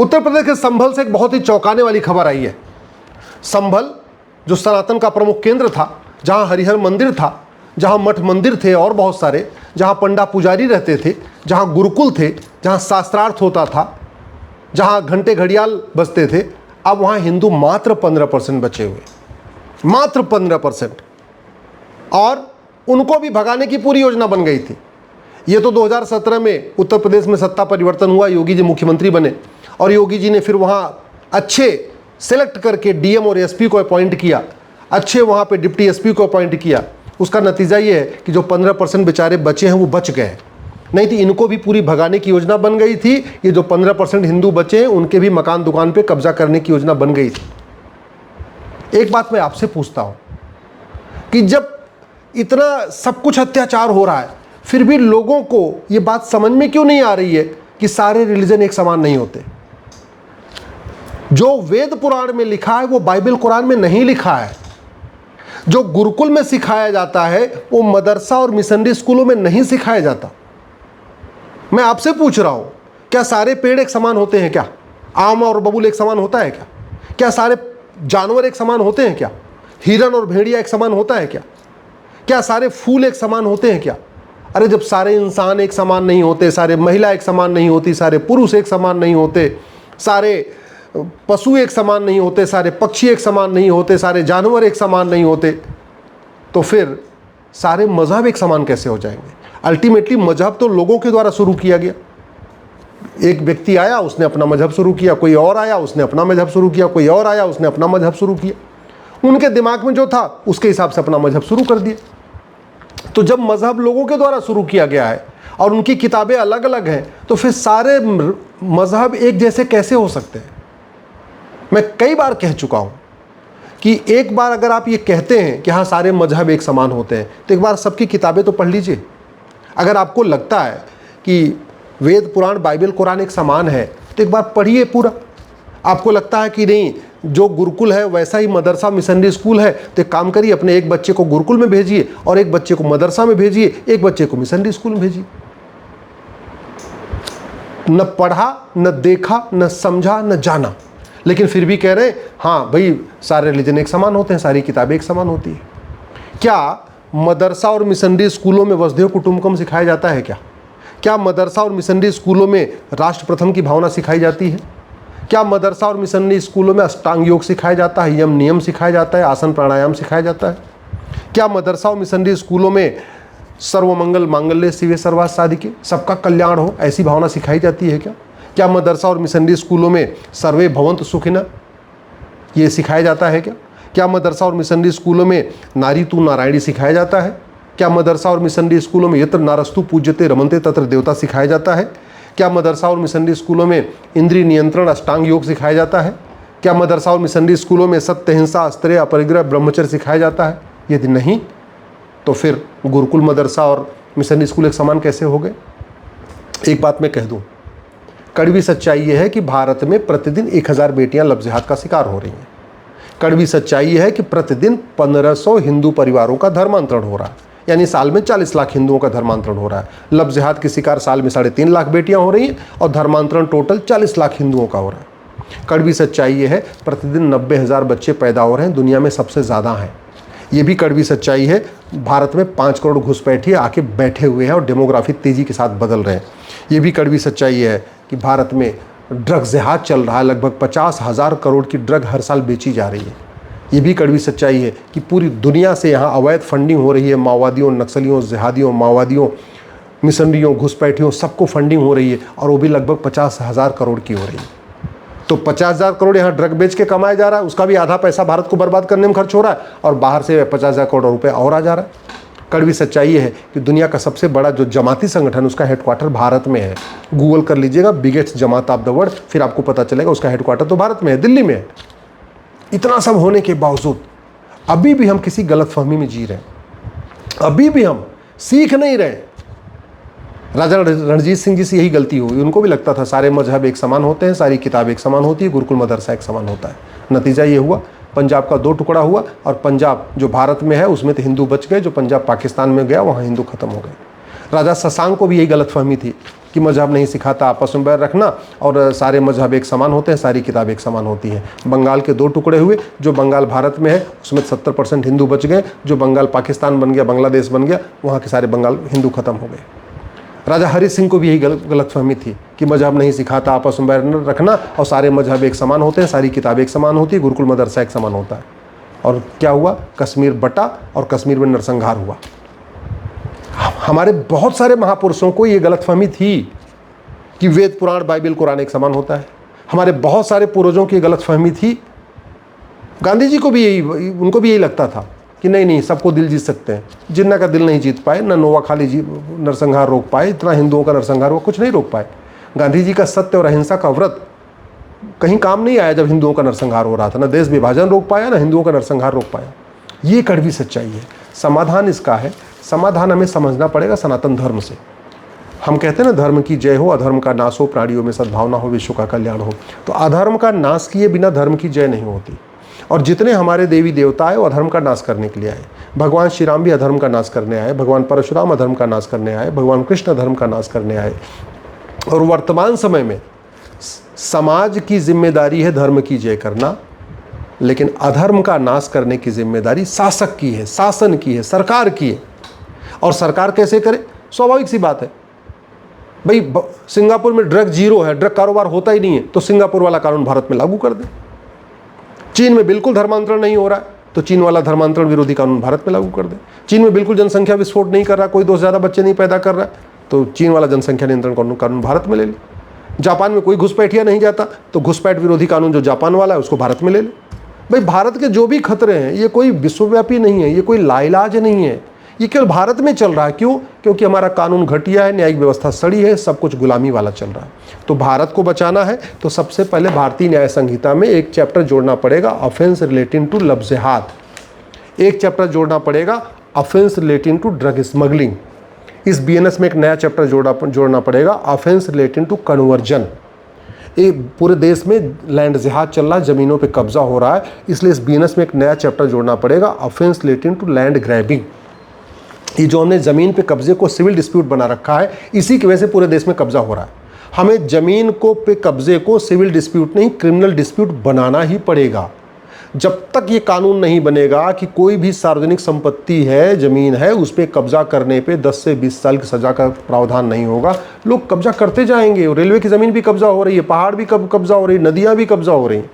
उत्तर प्रदेश के संभल से एक बहुत ही चौंकाने वाली खबर आई है। संभल जो सनातन का प्रमुख केंद्र था, जहां हरिहर मंदिर था, जहां मठ मंदिर थे और बहुत सारे, जहां पंडा पुजारी रहते थे, जहां गुरुकुल थे, जहां शास्त्रार्थ होता था, जहां घंटे घड़ियाल बजते थे, अब वहां हिंदू मात्र 15% बचे हुए, मात्र 15%। और उनको भी भगाने की पूरी योजना बन गई थी। ये तो 2017 में उत्तर प्रदेश में सत्ता परिवर्तन हुआ, योगी जी मुख्यमंत्री बने और योगी जी ने फिर वहाँ अच्छे सेलेक्ट करके डीएम और एसपी को अपॉइंट किया, अच्छे वहाँ पे डिप्टी एसपी को अपॉइंट किया। उसका नतीजा ये है कि जो 15% बेचारे बचे हैं वो बच गए, नहीं तो इनको भी पूरी भगाने की योजना बन गई थी। ये जो 15% हिंदू बचे हैं उनके भी मकान दुकान पे कब्जा करने की योजना बन गई थी। एक बात मैं आपसे पूछता हूँ कि जब इतना सब कुछ अत्याचार हो रहा है, फिर भी लोगों को ये बात समझ में क्यों नहीं आ रही है कि सारे रिलीजन एक समान नहीं होते? जो वेद पुराण में लिखा है वो बाइबल कुरान में नहीं लिखा है। जो गुरुकुल में सिखाया जाता है वो मदरसा और मिशनरी स्कूलों में नहीं सिखाया जाता। मैं आपसे पूछ रहा हूं, क्या सारे पेड़ एक समान होते हैं? क्या आम और बबूल एक समान होता है? क्या सारे जानवर एक समान होते हैं? क्या हिरन और भेड़िया एक समान होता है? क्या सारे फूल एक समान होते हैं? क्या अरे जब सारे इंसान एक समान नहीं होते, सारे महिला एक समान नहीं होती, सारे पुरुष एक समान नहीं होते, सारे पशु एक समान नहीं होते, सारे पक्षी एक समान नहीं होते, सारे जानवर एक समान नहीं होते, तो फिर सारे मजहब एक समान कैसे हो जाएंगे? अल्टीमेटली मजहब तो लोगों के द्वारा शुरू किया गया। एक व्यक्ति आया, उसने अपना मजहब शुरू किया, कोई और आया, उसने अपना मजहब शुरू किया, कोई और आया, उसने अपना मजहब शुरू किया। उनके दिमाग में जो था उसके हिसाब से अपना मजहब शुरू कर दिया। तो जब मजहब लोगों के द्वारा शुरू किया गया है और उनकी किताबें अलग अलग हैं, तो फिर सारे मजहब एक जैसे कैसे हो सकते हैं? मैं कई बार कह चुका हूं कि एक बार अगर आप ये कहते हैं कि हाँ सारे मजहब एक समान होते हैं, तो एक बार सबकी किताबें तो पढ़ लीजिए। अगर आपको लगता है कि वेद पुराण बाइबल कुरान एक समान है, तो एक बार पढ़िए पूरा। आपको लगता है कि नहीं जो गुरुकुल है वैसा ही मदरसा मिशनरी स्कूल है, तो एक काम करिए, अपने एक बच्चे को गुरुकुल में भेजिए और एक बच्चे को मदरसा में भेजिए, एक बच्चे को मिशनरी स्कूल में भेजिए। न पढ़ा, न देखा, न समझा, न जाना, लेकिन फिर भी कह रहे हैं हाँ भाई सारे रिलीजन एक समान होते हैं, सारी किताबें एक समान होती है। क्या मदरसा और मिशनरी स्कूलों में वसुधैव कुटुंबकम सिखाया जाता है? क्या मदरसा और मिशनरी स्कूलों में राष्ट्र प्रथम की भावना सिखाई जाती है? क्या मदरसा और मिशनरी स्कूलों में अष्टांग योग सिखाया जाता है, यम नियम सिखाया जाता है, आसन प्राणायाम सिखाया जाता है? क्या मदरसा और मिशनरी स्कूलों में सर्वमंगल मांगल्य शिवे सर्वार्थ साधिके, सबका कल्याण हो, ऐसी भावना सिखाई जाती है? क्या मदरसा और मिशनरी स्कूलों में सर्वे भवन्तु सुखिनः ये सिखाया जाता है? क्या मदरसा और मिशनरी स्कूलों में नारी तू नारायणी सिखाया जाता है? क्या मदरसा और मिशनरी स्कूलों में यत्र नारस्तु पूज्यते रमन्ते तत्र देवता सिखाया जाता है? क्या मदरसा और मिशनरी स्कूलों में इंद्रिय नियंत्रण अष्टांग योग सिखाया जाता है? क्या मदरसा और मिशनरी स्कूलों में सत्य, हिंसा, अस्त्रेय, अपरिग्रह, ब्रह्मचर्य सिखाया जाता है? यदि नहीं, तो फिर गुरुकुल मदरसा और मिशनरी स्कूल एक समान कैसे हो गए? एक बात मैं कह दूं, कड़वी सच्चाई यह है कि भारत में प्रतिदिन 1000 बेटियां लफ्ज़ जिहाद का शिकार हो रही हैं। कड़वी सच्चाई यह है कि प्रतिदिन 1500 हिंदू परिवारों का धर्मांतरण हो रहा है, यानी साल में 40 लाख हिंदुओं का धर्मांतरण हो रहा है। लफ्ज़ जिहाद की शिकार साल में 3.5 लाख बेटियां हो रही हैं और धर्मांतरण टोटल 40 लाख हिंदुओं का हो रहा है। कड़वी सच्चाई ये है प्रतिदिन 90,000 बच्चे पैदा हो रहे हैं, दुनिया में सबसे ज़्यादा हैं। ये भी कड़वी सच्चाई है, भारत में 5 करोड़ घुसपैठिए आके बैठे हुए हैं और डेमोग्राफी तेज़ी के साथ बदल रहे हैं। ये भी कड़वी सच्चाई है कि भारत में ड्रग जिहाद चल रहा है, लगभग 50,000 करोड़ की ड्रग हर साल बेची जा रही है। ये भी कड़वी सच्चाई है कि पूरी दुनिया से यहाँ अवैध फंडिंग हो रही है, माओवादियों, नक्सलियों, जिहादियों, माओवादियों, मिशनरियों, घुसपैठियों, सबको फंडिंग हो रही है और वो भी लगभग 50,000 करोड़ की हो रही है। तो 50,000 करोड़ यहाँ ड्रग बेच के कमाया जा रहा है, उसका भी आधा पैसा भारत को बर्बाद करने में खर्च हो रहा है और बाहर से 50,000 करोड़ रुपये और आ जा रहा है। कड़वी सच्चाई ये है कि दुनिया का सबसे बड़ा जो जमाती संगठन, उसका हेडक्वार्टर भारत में है। गूगल कर लीजिएगा biggest Jamaat of the world, फिर आपको पता चलेगा उसका हेडक्वार्टर तो भारत में है, दिल्ली में है। इतना सब होने के बावजूद अभी भी हम किसी गलतफहमी में जी रहे हैं, अभी भी हम सीख नहीं रहे। राजा रणजीत सिंह जी से यही गलती हुई, उनको भी लगता था सारे मजहब एक समान होते हैं, सारी किताब एक समान होती है, गुरुकुल मदरसा एक समान होता है। नतीजा ये हुआ पंजाब का 2 टुकड़ा हुआ और पंजाब जो भारत में है उसमें तो हिंदू बच गए, जो पंजाब पाकिस्तान में गया वहाँ हिंदू खत्म हो गए। राजा शशांक को भी यही गलतफहमी थी कि मजहब नहीं सिखाता आपस में बैर रखना और सारे मजहब एक समान होते हैं, सारी किताब एक समान होती हैं। बंगाल के 2 टुकड़े हुए, जो बंगाल भारत में है उसमें 70% हिंदू बच गए, जो बंगाल पाकिस्तान बन गया, बांग्लादेश बन गया, वहाँ के सारे बंगाल हिंदू खत्म हो गए। राजा हरि सिंह को भी यही गलतफहमी थी कि मजहब नहीं सिखाता आपस में बैर न रखना और सारे मजहब एक समान होते हैं, सारी किताबें एक समान होती है, गुरुकुल मदरसा एक समान होता है। और क्या हुआ, कश्मीर बटा और कश्मीर में नरसंहार हुआ। हमारे बहुत सारे महापुरुषों को ये गलतफहमी थी कि वेद पुराण बाइबल कुरान एक समान होता है। हमारे बहुत सारे पूर्वजों की गलतफहमी थी। गांधी जी को भी यही, उनको भी यही लगता था कि नहीं नहीं सबको दिल जीत सकते हैं। जिन्ना का दिल नहीं जीत पाए, न नोआखाली जी नरसंहार रोक पाए, इतना हिंदुओं का नरसंहार हुआ, कुछ नहीं रोक पाए। गांधी जी का सत्य और अहिंसा का व्रत कहीं काम नहीं आया जब हिंदुओं का नरसंहार हो रहा था। न देश विभाजन रोक पाया, न हिंदुओं का नरसंहार रोक पाया। ये कड़वी सच्चाई है। समाधान इसका है, समाधान हमें समझना पड़ेगा सनातन धर्म से। हम कहते हैं ना, धर्म की जय हो, अधर्म का नाश हो, प्राणियों में सद्भावना हो, विश्व का कल्याण हो। तो अधर्म का नाश किए बिना धर्म की जय नहीं होती। और जितने हमारे देवी देवता आए वो अधर्म का नाश करने के लिए आए। भगवान श्री राम भी अधर्म का नाश करने आए, भगवान परशुराम अधर्म का नाश करने आए, भगवान कृष्ण अधर्म का नाश करने आए। और वर्तमान समय में समाज की जिम्मेदारी है धर्म की जय करना, लेकिन अधर्म का नाश करने की जिम्मेदारी शासक की है, शासन की है, सरकार की है। और सरकार कैसे करे? स्वाभाविक सी बात है भाई, सिंगापुर में ड्रग जीरो है, ड्रग कारोबार होता ही नहीं है, तो सिंगापुर वाला कानून भारत में लागू कर दे। चीन में बिल्कुल धर्मांतरण नहीं हो रहा है, तो चीन वाला धर्मांतरण विरोधी कानून भारत में लागू कर दे। चीन में बिल्कुल जनसंख्या विस्फोट नहीं कर रहा, कोई 2 से ज़्यादा बच्चे नहीं पैदा कर रहा है, तो चीन वाला जनसंख्या नियंत्रण कानून भारत में ले ले। जापान में कोई घुसपैठिया नहीं जाता, तो घुसपैठ विरोधी कानून जो जापान वाला है उसको भारत में ले ले। भाई भारत के जो भी खतरे हैं ये कोई विश्वव्यापी नहीं है, ये कोई लाइलाज नहीं है, ये केवल भारत में चल रहा है। क्यों? क्योंकि हमारा कानून घटिया है, न्यायिक व्यवस्था सड़ी है, सब कुछ गुलामी वाला चल रहा है। तो भारत को बचाना है तो सबसे पहले भारतीय न्याय संहिता में एक चैप्टर जोड़ना पड़ेगा, ऑफेंस रिलेटिंग टू लफ्ज़ हाथ। एक चैप्टर जोड़ना पड़ेगा, offence relating to drug smuggling. इस BNS में एक नया चैप्टर जोड़ना पड़ेगा, ऑफेंस रिलेटिंग टू कन्वर्जन। ये पूरे देश में लैंड जिहाद चल रहा है, ज़मीनों पे कब्जा हो रहा है, इसलिए इस BNS में एक नया चैप्टर जोड़ना पड़ेगा, offence relating to land grabbing. ये जो हमने ज़मीन पे कब्जे को सिविल डिस्प्यूट बना रखा है, इसी की वजह से पूरे देश में कब्जा हो रहा है। हमें ज़मीन को पे कब्जे को सिविल डिस्प्यूट नहीं, क्रिमिनल डिस्प्यूट बनाना ही पड़ेगा। जब तक ये कानून नहीं बनेगा कि कोई भी सार्वजनिक संपत्ति है, ज़मीन है, उस पर कब्जा करने पे 10 से 20 साल की सज़ा का प्रावधान नहीं होगा, लोग कब्जा करते जाएंगे। रेलवे की ज़मीन भी कब्जा हो रही है, पहाड़ भी कब्जा हो रही है, नदियाँ भी कब्जा हो रही हैं,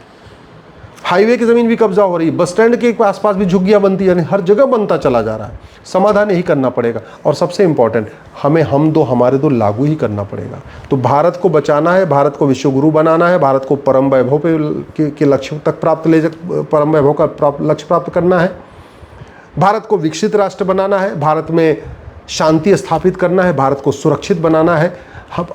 हाईवे की ज़मीन भी कब्जा हो रही है, बस स्टैंड के आसपास भी झुग्गियाँ बनती है, यानी हर जगह बनता चला जा रहा है। समाधान यही करना पड़ेगा। और सबसे इम्पॉर्टेंट, हमें हम दो हमारे दो लागू ही करना पड़ेगा। तो भारत को बचाना है, भारत को विश्वगुरु बनाना है, भारत को परम वैभव के लक्ष्य तक परम वैभव का लक्ष्य प्राप्त करना है, भारत को विकसित राष्ट्र बनाना है, भारत में शांति स्थापित करना है, भारत को सुरक्षित बनाना है।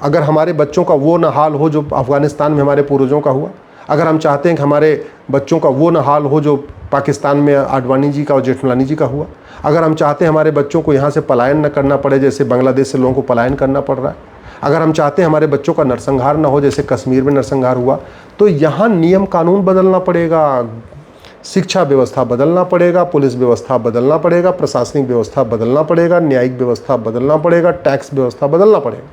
अगर हमारे बच्चों का वो न हाल हो जो अफगानिस्तान में हमारे पूर्वजों का हुआ, अगर हम चाहते हैं कि हमारे बच्चों का वो न हाल हो जो पाकिस्तान में आडवाणी जी का और जेठमलानी जी का हुआ, अगर हम चाहते हैं हमारे बच्चों को यहाँ से पलायन न करना पड़े जैसे बांग्लादेश से लोगों को पलायन करना पड़ रहा है, अगर हम चाहते हैं हमारे बच्चों का नरसंहार न हो जैसे कश्मीर में नरसंहार हुआ, तो यहाँ नियम कानून बदलना पड़ेगा, शिक्षा व्यवस्था बदलना पड़ेगा, पुलिस व्यवस्था बदलना पड़ेगा, प्रशासनिक व्यवस्था बदलना पड़ेगा, न्यायिक व्यवस्था बदलना पड़ेगा, टैक्स व्यवस्था बदलना पड़ेगा,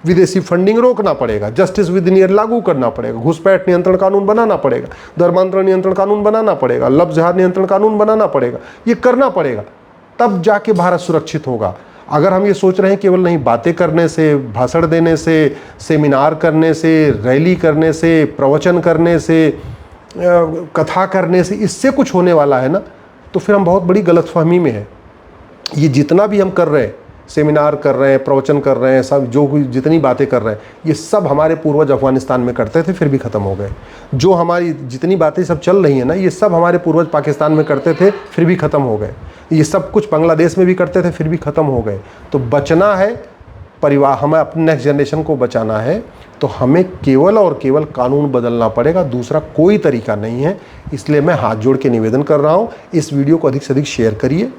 विदेशी फंडिंग रोकना पड़ेगा, जस्टिस विद इन ईयर लागू करना पड़ेगा, घुसपैठ नियंत्रण कानून बनाना पड़ेगा, धर्मांतरण नियंत्रण कानून बनाना पड़ेगा, लफ्ज़ जिहाद नियंत्रण कानून बनाना पड़ेगा। ये करना पड़ेगा, तब जाके भारत सुरक्षित होगा। अगर हम ये सोच रहे हैं केवल नहीं बातें करने से, भाषण देने से, सेमिनार करने से, रैली करने से, प्रवचन करने से, कथा करने से इससे कुछ होने वाला है ना, तो फिर हम बहुत बड़ी गलतफहमी में है। ये जितना भी हम कर रहे हैं, सेमिनार कर रहे हैं, प्रवचन कर रहे हैं, सब जो जितनी बातें कर रहे हैं, ये सब हमारे पूर्वज अफगानिस्तान में करते थे, फिर भी ख़त्म हो गए। जो हमारी जितनी बातें सब चल रही हैं ना, ये सब हमारे पूर्वज पाकिस्तान में करते थे, फिर भी ख़त्म हो गए। ये सब कुछ बांग्लादेश में भी करते थे, फिर भी ख़त्म हो गए। तो बचना है परिवार, हमें अपने नेक्स्ट जनरेशन को बचाना है, तो हमें केवल और केवल कानून बदलना पड़ेगा, दूसरा कोई तरीका नहीं है। इसलिए मैं हाथ जोड़ के निवेदन कर रहा हूँ, इस वीडियो को अधिक से अधिक शेयर करिए,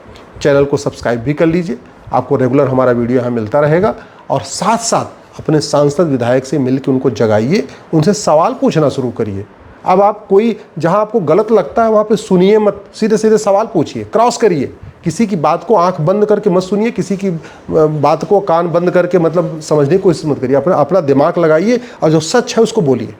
चैनल को सब्सक्राइब भी कर लीजिए, आपको रेगुलर हमारा वीडियो यहाँ मिलता रहेगा। और साथ साथ अपने सांसद विधायक से मिलकर उनको जगाइए, उनसे सवाल पूछना शुरू करिए। अब आप कोई जहाँ आपको गलत लगता है वहाँ पे सुनिए मत, सीधे सीधे सवाल पूछिए, क्रॉस करिए किसी की बात को आंख बंद करके मत सुनिए, किसी की बात को कान बंद करके मतलब समझने की कोशिश मत करिए। अपना दिमाग लगाइए और जो सच है उसको बोलिए।